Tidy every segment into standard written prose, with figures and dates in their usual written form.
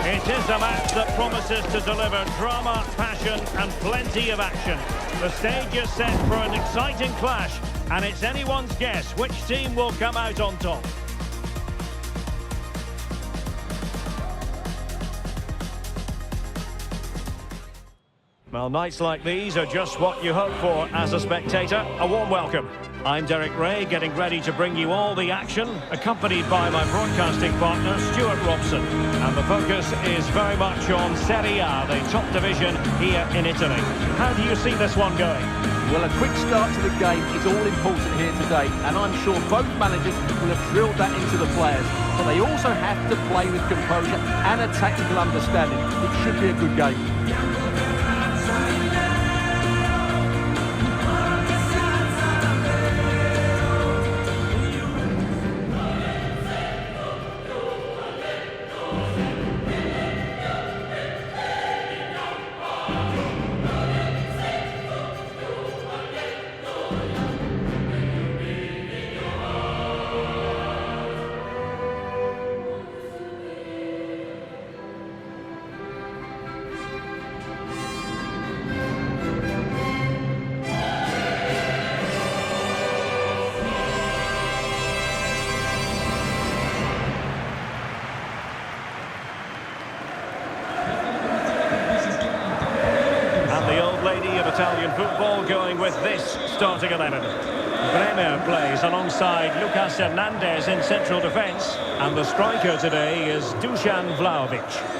It is a match that promises to deliver drama, passion and plenty of action. The stage is set for an exciting clash, and it's anyone's guess which team will come out on top. Well, nights like these are just what you hope for as a spectator. A warm welcome. I'm Derek Ray, getting ready to bring you all the action, accompanied by my broadcasting partner, Stuart Robson. And the focus is very much on Serie A, the top division here in Italy. How do you see this one going? Well, a quick start to the game is all important here today, and I'm sure both managers will have drilled that into the players. But they also have to play with composure and a tactical understanding. It should be a good game. Italian football going with this starting 11. Bremer plays alongside Lucas Hernandez in central defence, and the striker today is Dusan Vlahovic.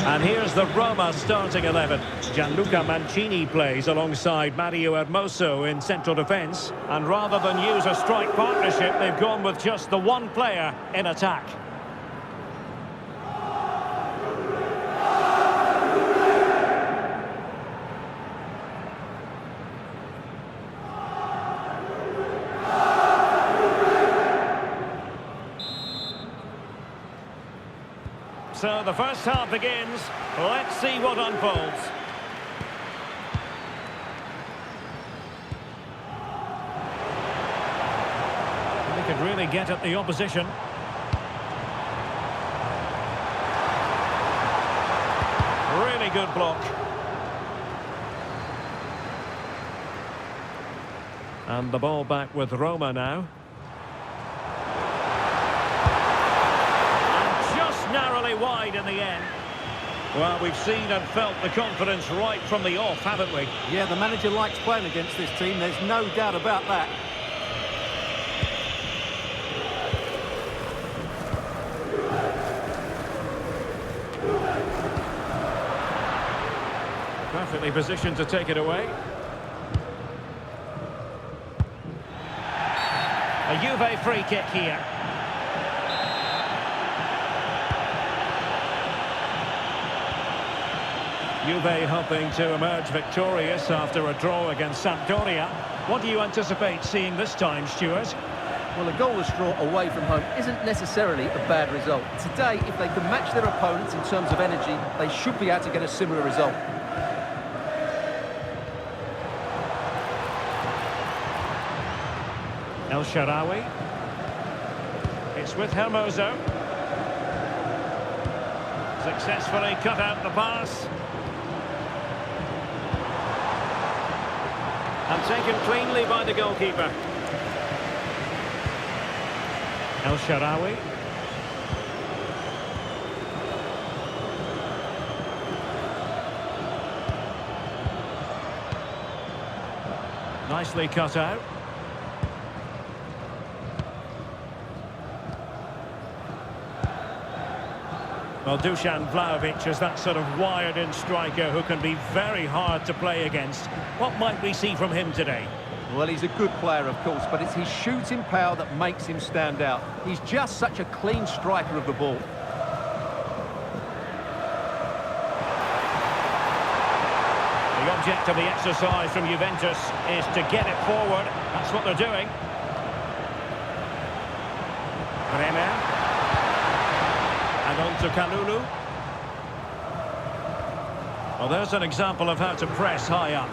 And here's the Roma starting 11. Gianluca Mancini plays alongside Mario Hermoso in central defence. And rather than use a strike partnership, they've gone with just the one player in attack. So the first half begins. Let's see what unfolds. They could really get at the opposition. Really good block. And the ball back with Roma now. Narrowly wide in the end. Well, we've seen and felt the confidence right from the off, haven't we? Yeah, the manager likes playing against this team, there's no doubt about that. Perfectly positioned to take it away. A Juve free kick here. Juve hoping to emerge victorious after a draw against Sampdoria. What do you anticipate seeing this time, Stuart? Well, a goalless draw away from home isn't necessarily a bad result. Today, if they can match their opponents in terms of energy, they should be able to get a similar result. El Shaarawy. It's with Hermoso. Successfully cut out the pass. And taken cleanly by the goalkeeper. El Shaarawy. Nicely cut out. Well, Dusan Vlahovic is that sort of wired-in striker who can be very hard to play against. What might we see from him today? Well, he's a good player, of course, but it's his shooting power that makes him stand out. He's just such a clean striker of the ball. The object of the exercise from Juventus is to get it forward. That's what they're doing. Bremer. And on to Kalulu. Well, there's an example of how to press high up.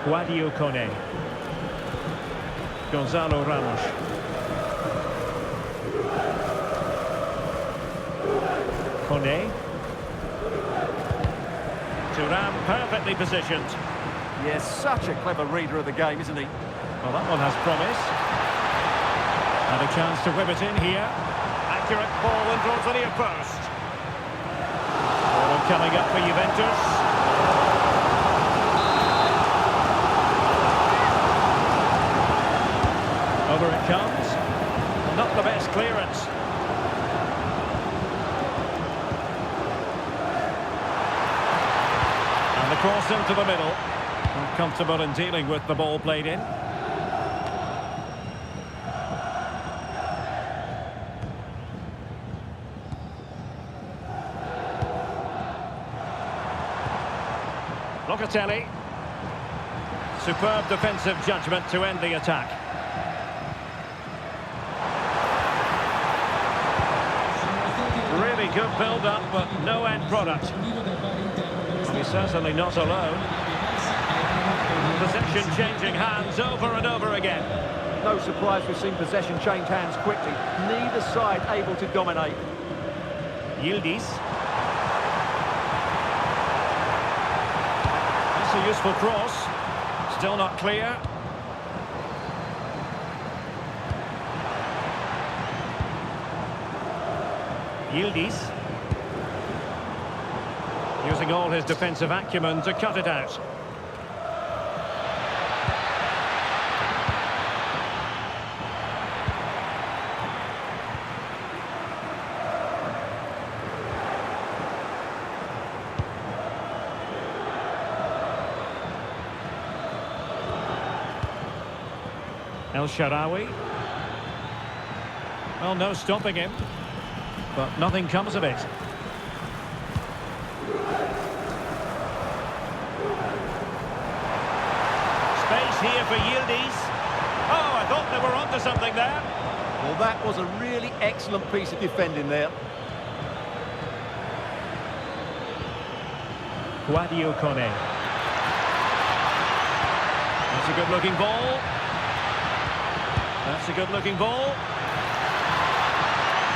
Guadio Kone. Gonzalo Ramos. Kone. Thuram perfectly positioned. Yes, such a clever reader of the game, isn't he? Well, that one has promise. And a chance to whip it in here. Accurate ball and towards the near post. Ball coming up for Juventus. Over it comes. Not the best clearance. And the cross into the middle. Not comfortable in dealing with the ball played in. Locatelli. Superb defensive judgment to end the attack. Really good build-up, but no end product. And he's certainly not alone. Possession changing hands over and over again. No surprise we've seen possession change hands quickly. Neither side able to dominate. Yildiz. That's a useful cross. Still not clear. Yildiz. Using all his defensive acumen to cut it out. El Shaarawy. Well, no stopping him. But nothing comes of it. Space here for Yildiz. Oh, I thought they were onto something there. Well, that was a really excellent piece of defending there. Guadio Kone. That's a good-looking ball. That's a good-looking ball.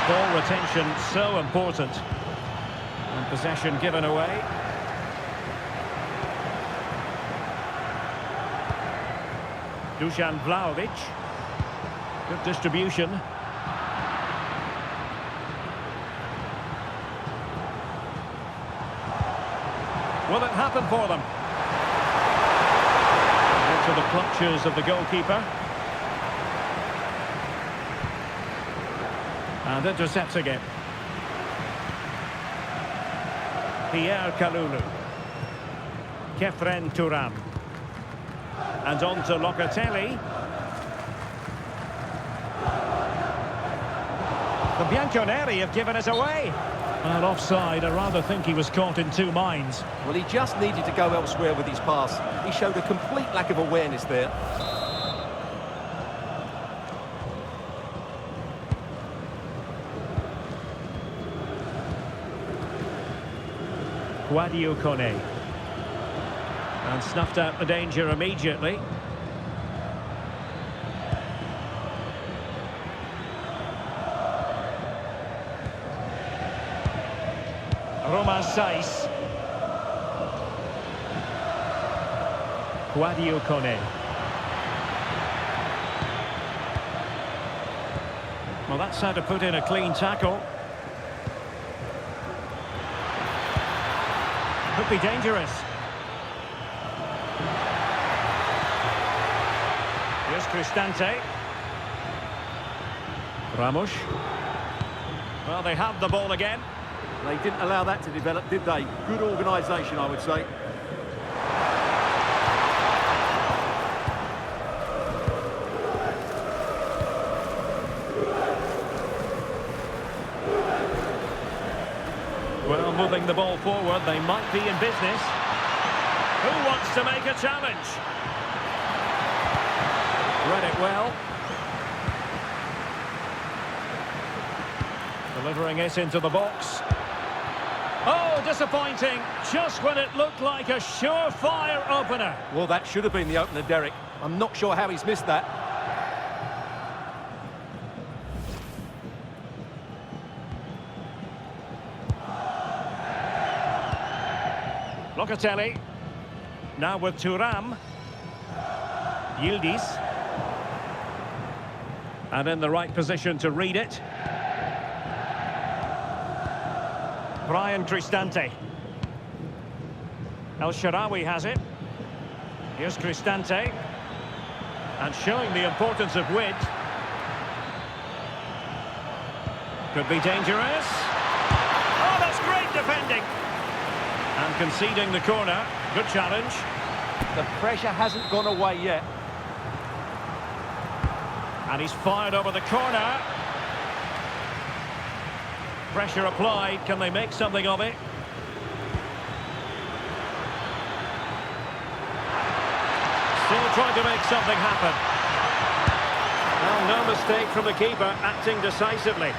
Ball retention so important. And possession given away. Dusan Vlahovic. Good distribution. Will it happen for them? Into the clutches of the goalkeeper. And intercepts again. Pierre Kalulu. Kefren Thuram. And on to Locatelli. The Bianconeri have given us away. And offside, I rather think he was caught in two minds. Well, he just needed to go elsewhere with his pass. He showed a complete lack of awareness there. Guadio Kone. And snuffed out the danger immediately. Roma Sais. Guadio Kone. Well, that's how to put in a clean tackle. Could be dangerous. Here's Cristante. Ramos. Well, they have the ball again. They didn't allow that to develop, did they? Good organisation, I would say. Well, moving the ball forward, they might be in business. Who wants to make a challenge? Read it well. Delivering it into the box. Oh, disappointing. Just when it looked like a surefire opener. Well, that should have been the opener, Derek. I'm not sure how he's missed that. Locatelli. Now with Thuram. Yildiz. And in the right position to read it. Brian Cristante. El Shaarawy has it. Here's Cristante. And showing the importance of width. Could be dangerous. Oh, that's great defending. And conceding the corner. Good challenge. The pressure hasn't gone away yet. And he's fired over the corner. Pressure applied. Can they make something of it? Still trying to make something happen. Well, no mistake from the keeper, acting decisively.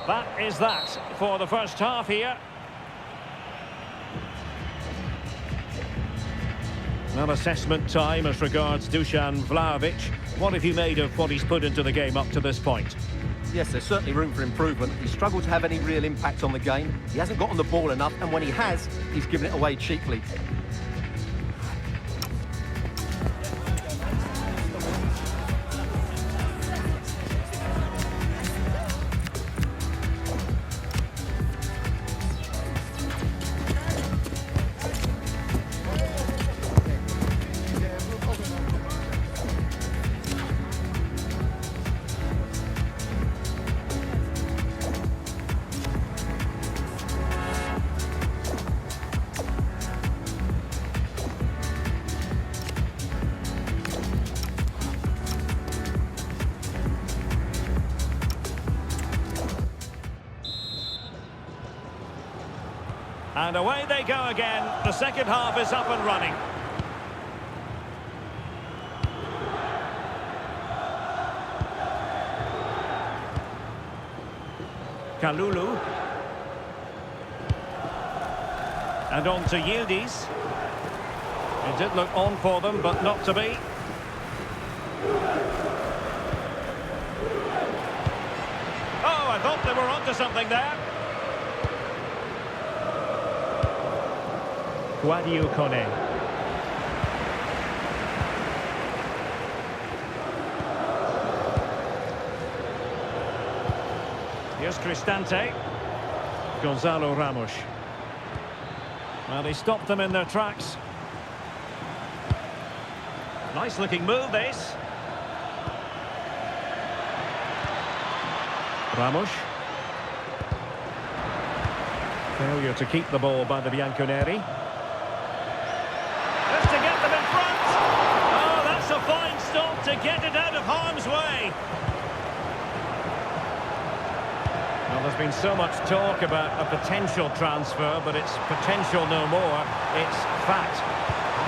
That is that for the first half here. An assessment time as regards Dusan Vlahovic. What have you made of what he's put into the game up to this point? Yes, there's certainly room for improvement. He's struggled to have any real impact on the game. He hasn't got on the ball enough, and when he has, he's given it away cheaply. And away they go again. The second half is up and running. Kalulu. And on to Yildiz. It did look on for them, but not to be. Oh, I thought they were onto something there. Guadio Kone. Here's Cristante. Gonzalo Ramos. Well, they stopped them in their tracks. Nice looking move, this. Ramos. Failure to keep the ball by the Bianconeri. To get it out of harm's way. Well, there's been so much talk about a potential transfer, but it's potential no more. It's fact.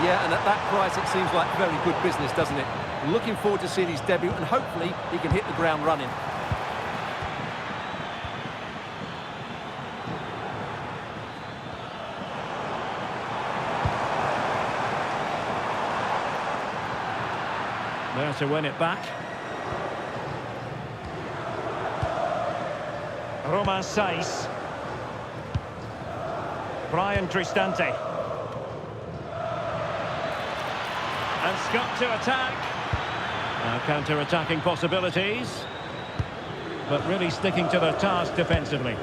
Yeah, and at that price, it seems like very good business, doesn't it? Looking forward to seeing his debut, and hopefully he can hit the ground running. There to win it back. Roma Saiz. Brian Cristante. And Scott to attack. Now counter-attacking possibilities. But really sticking to their task defensively.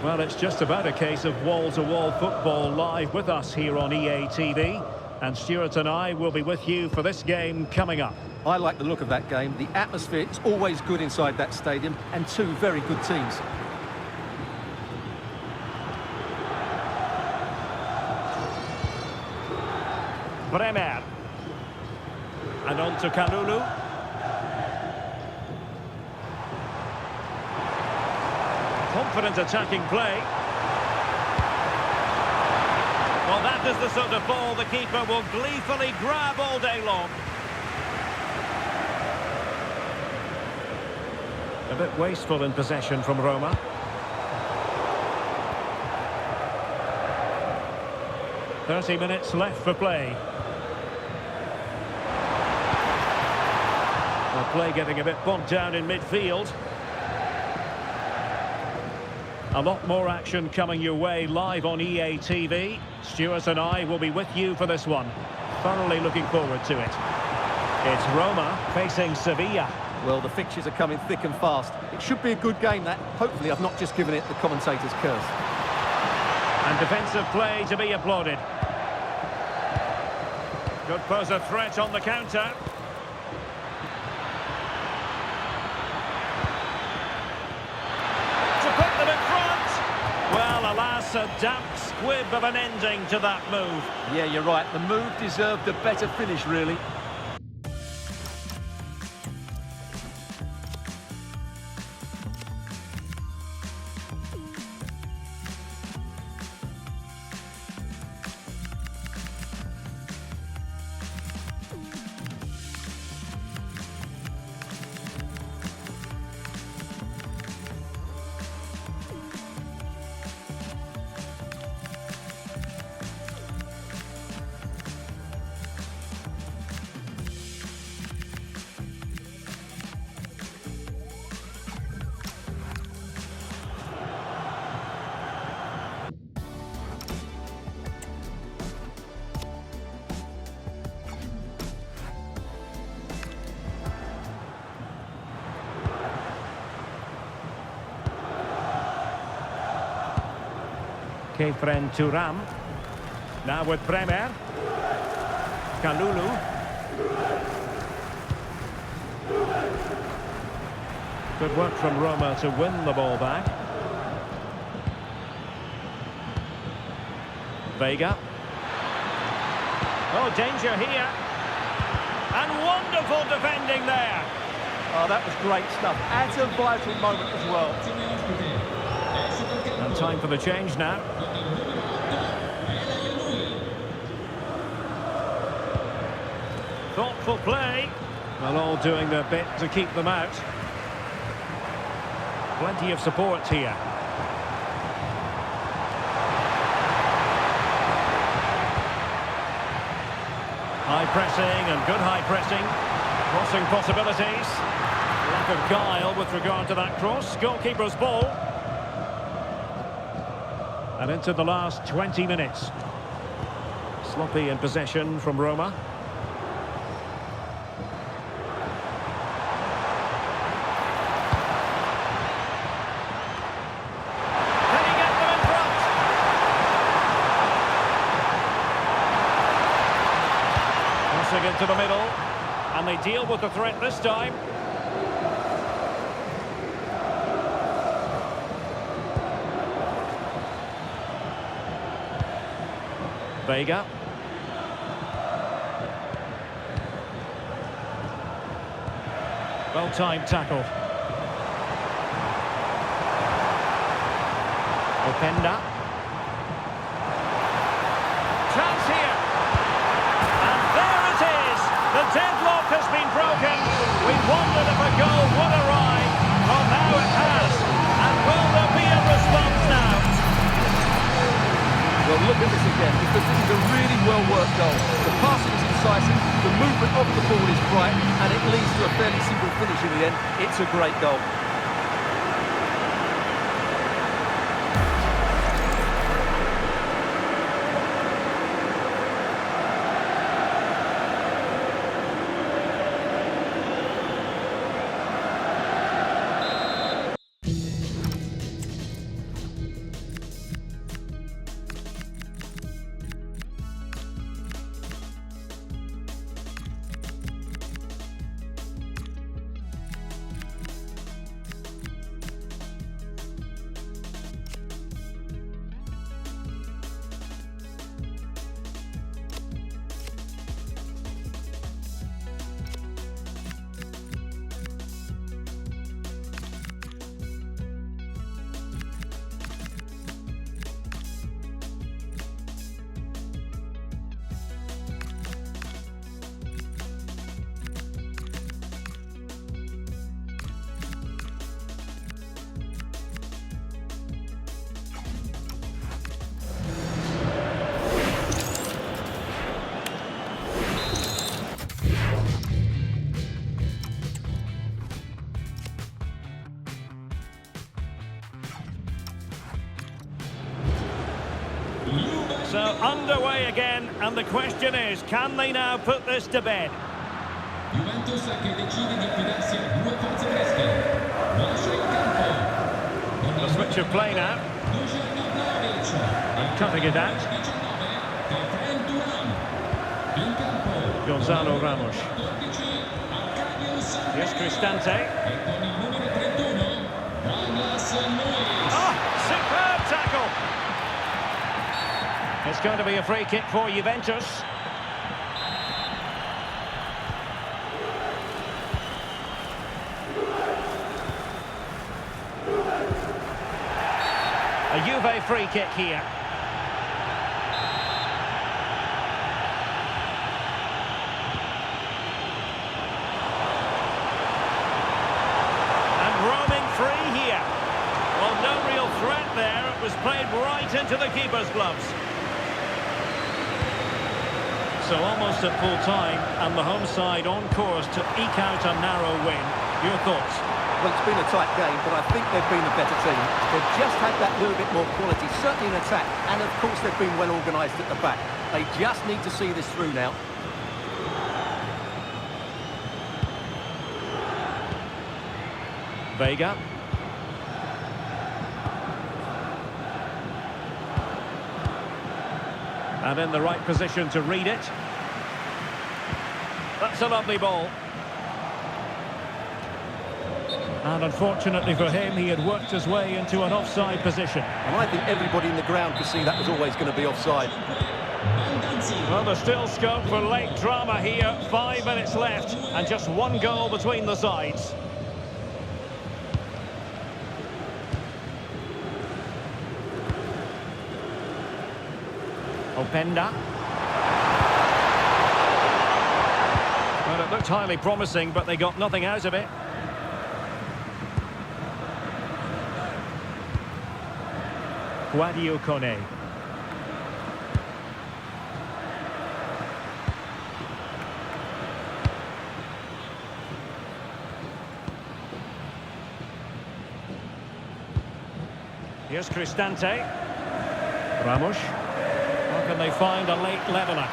Well, it's just about a case of wall-to-wall football live with us here on EA TV. And Stuart and I will be with you for this game coming up. I like the look of that game. The atmosphere is always good inside that stadium, and two very good teams. Bremer. And on to Kalulu. Confident attacking play. Well, that is the sort of ball the keeper will gleefully grab all day long. A bit wasteful in possession from Roma. "30 minutes left for play. The play getting a bit bogged down in midfield. A lot more action coming your way live on EA TV. Stuart and I will be with you for this one. Thoroughly looking forward to it. It's Roma facing Sevilla. Well, the fixtures are coming thick and fast. It should be a good game, that. Hopefully I've not just given it the commentator's curse. And defensive play to be applauded. Could pose a threat on the counter. To put them in front. Well, alas, a damp squib of an ending to that move. Yeah, you're right. The move deserved a better finish, really. Kefren Thuram. Now with Bremer. Kalulu. Good work from Roma to win the ball back. Vega. Oh, danger here. And wonderful defending there. Oh, that was great stuff. At a vital moment as well. And time for the change now. Thoughtful play. Well, all doing their bit to keep them out. Plenty of support here. High pressing and good high pressing. Crossing possibilities. Lack of guile with regard to that cross. Goalkeeper's ball. And into the last 20 minutes. Sloppy in possession from Roma. Can he get them in front? Crossing into the middle. And they deal with the threat this time. Vega. Well-timed tackle. Openda. Chance here. And there it is. The deadlock has been broken. We wondered if a goal would arrive. Well, now it has. And will there be a response now? Well, look at this again, because this is a really well-worked goal. The passing is incisive, the movement of the ball is bright, and it leads to a fairly simple finish in the end. It's a great goal. So underway again, and the question is, can they now put this to bed? Juventus che decide di affidarsi a due forze fresche. Lascia il campo. The switch of play now. Cutting it out. Gonzalo Ramos. Yes, Cristante. Oh, superb tackle. It's going to be a free kick for Juventus. A Juve free kick here. And roaming free here. Well, no real threat there. It was played right into the keeper's gloves. So almost at full time, and the home side on course to eke out a narrow win. Your thoughts? Well, it's been a tight game, but I think they've been the better team. They've just had that little bit more quality, certainly in attack, and of course they've been well organised at the back. They just need to see this through now. Vega. And in the right position to read it. That's a lovely ball. And unfortunately for him, he had worked his way into an offside position. And I think everybody in the ground could see that was always going to be offside. Well, there's still scope for late drama here. 5 minutes left and just one goal between the sides. Openda. Well, it looked highly promising, but they got nothing out of it. Guadio Kone. Here's Cristante. Ramos. How can they find a late leveller?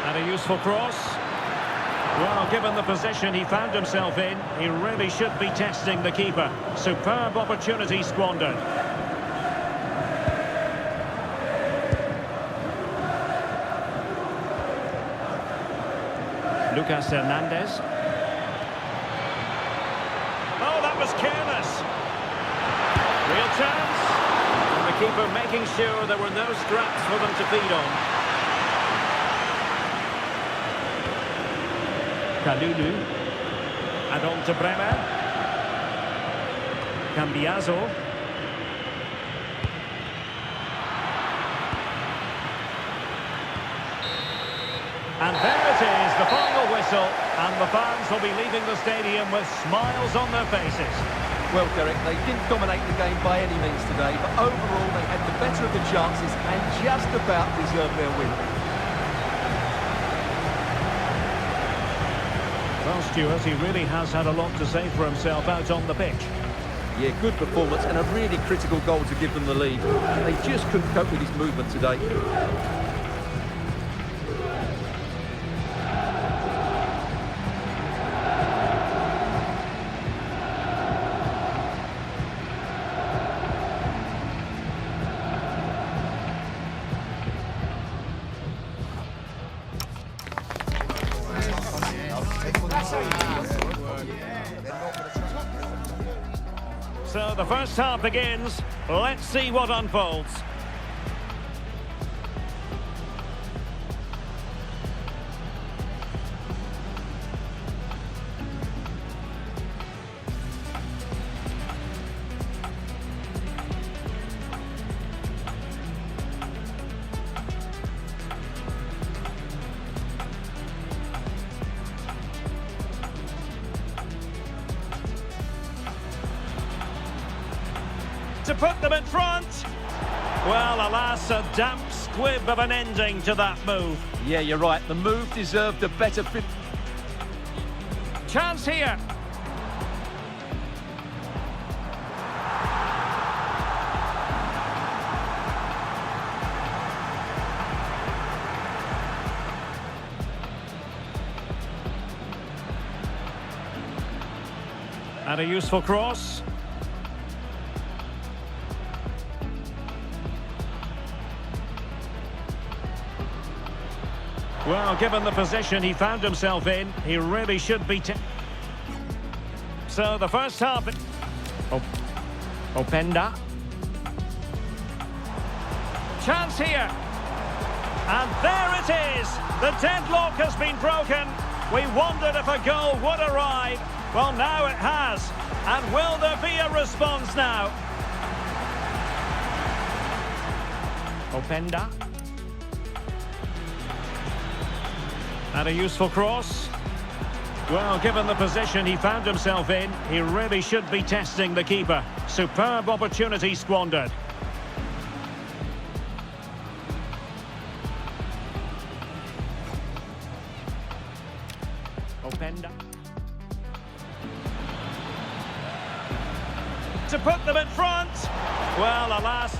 And a useful cross. Well, given the position he found himself in, he really should be testing the keeper. Superb opportunity squandered. Lucas Hernandez. Oh, that was careless. Real chance. And the keeper making sure there were no scraps for them to feed on. Kalulu. And on to Bremer. Cambiaso. And there it is, the final whistle, and the fans will be leaving the stadium with smiles on their faces. Well, Derek, they didn't dominate the game by any means today, but overall they had the better of the chances and just about deserved their win. Well, Stuart, he really has had a lot to say for himself out on the pitch. Yeah, good performance and a really critical goal to give them the lead. They just couldn't cope with his movement today. So the first half begins. Let's see what unfolds. To put them in front. Well, alas, a damp squib of an ending to that move. Yeah, you're right. The move deserved a better fit. Chance here. And a useful cross. Well, given the position he found himself in, he really should be... So the first half... Openda. Chance here. And there it is. The deadlock has been broken. We wondered if a goal would arrive. Well, now it has. And will there be a response now? Openda. And a useful cross. Well, given the position he found himself in, he really should be testing the keeper. Superb opportunity squandered. Openda. To put them in front. Well, alas,